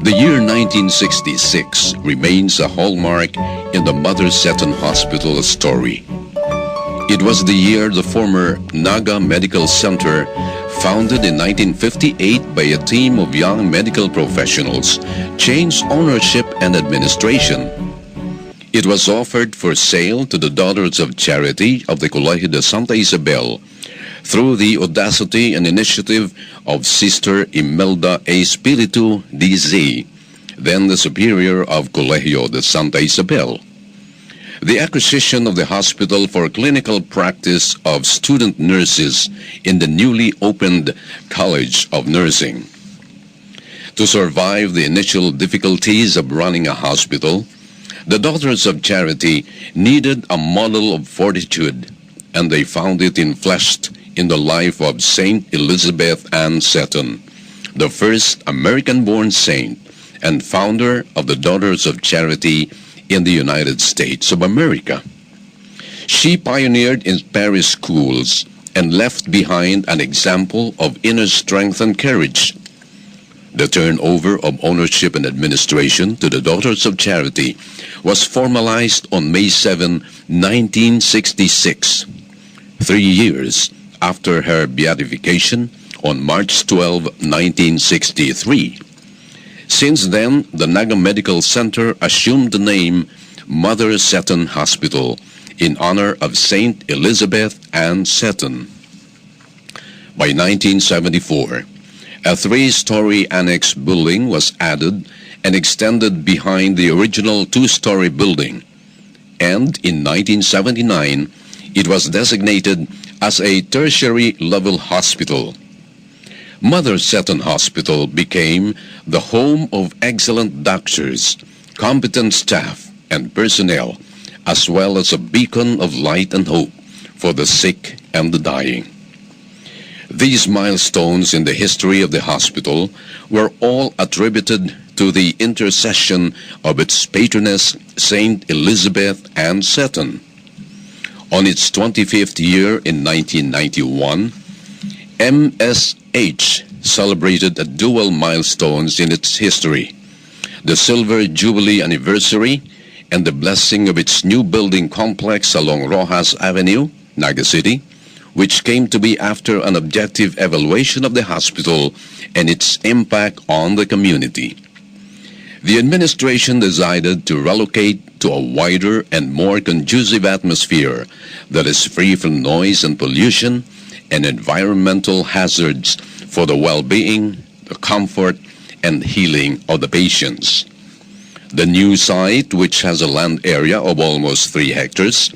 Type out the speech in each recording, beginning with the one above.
The year 1966 remains a hallmark in the Mother Seton Hospital story. It was the year the former Naga Medical Center, founded in 1958 by a team of young medical professionals, changed ownership and administration. It was offered for sale to the Daughters of Charity of the Colegio de Santa Isabel through the audacity and initiative of Sister Imelda A. Espiritu D.Z., then the superior of Colegio de Santa Isabel. The acquisition of the hospital for clinical practice of student nurses in the newly opened College of Nursing. To survive the initial difficulties of running a hospital, the Daughters of Charity needed a model of fortitude, and they found it enfleshed in the life of Saint Elizabeth Ann Seton, the first American-born saint and founder of the Daughters of Charity in the United States of America. She pioneered in parish schools and left behind an example of inner strength and courage. The turnover of ownership and administration to the Daughters of Charity was formalized on May 7, 1966, 3 years after her beatification on March 12, 1963. Since then, the Naga Medical Center assumed the name Mother Seton Hospital in honor of Saint Elizabeth Ann Seton. By 1974, a 3-story annex building was added and extended behind the original 2-story building, and in 1979, it was designated as a tertiary-level hospital. Mother Seton Hospital became the home of excellent doctors, competent staff, and personnel, as well as a beacon of light and hope for the sick and the dying. These milestones in the history of the hospital were all attributed to the intercession of its patroness, Saint Elizabeth Ann Seton. On its 25th year in 1991, MSH celebrated a dual milestones in its history, the Silver Jubilee anniversary and the blessing of its new building complex along Rojas Avenue, Naga City, which came to be after an objective evaluation of the hospital and its impact on the community. The administration decided to relocate to a wider and more conducive atmosphere that is free from noise and pollution and environmental hazards for the well-being, the comfort, and healing of the patients. The new site, which has a land area of almost 3 hectares,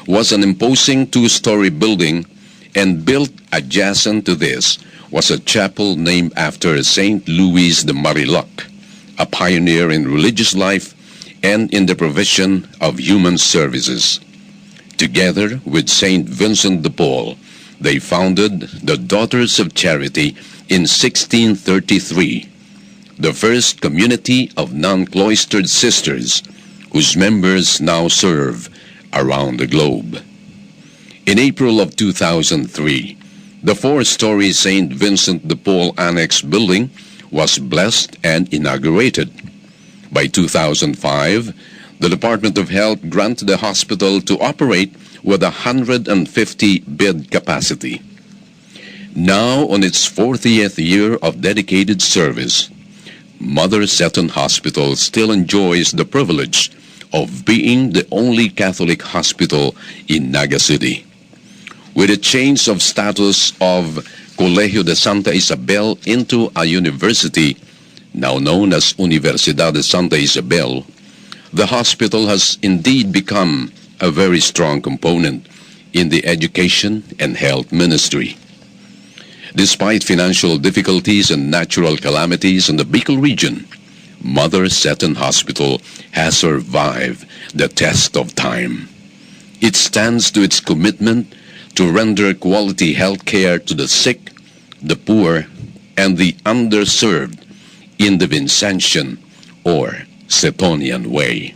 was an imposing 2-story building, and built adjacent to this was a chapel named after Saint Louis de Marillac, a pioneer in religious life and in the provision of human services. Together with Saint Vincent de Paul, they founded the Daughters of Charity in 1633, the first community of non-cloistered sisters whose members now serve around the globe. In April of 2003, the 4-story St. Vincent de Paul Annex building was blessed and inaugurated. By 2005, the Department of Health granted the hospital to operate with a 150-bed capacity. Now, on its 40th year of dedicated service, Mother Seton Hospital still enjoys the privilege of being the only Catholic hospital in Naga City. With a change of status of Colegio de Santa Isabel into a university, now known as Universidad de Santa Isabel, the hospital has indeed become a very strong component in the education and health ministry. Despite financial difficulties and natural calamities in the Bicol region, Mother Seton Hospital has survived the test of time. It stands to its commitment to render quality health care to the sick, the poor, and the underserved in the Vincentian or Setonian way.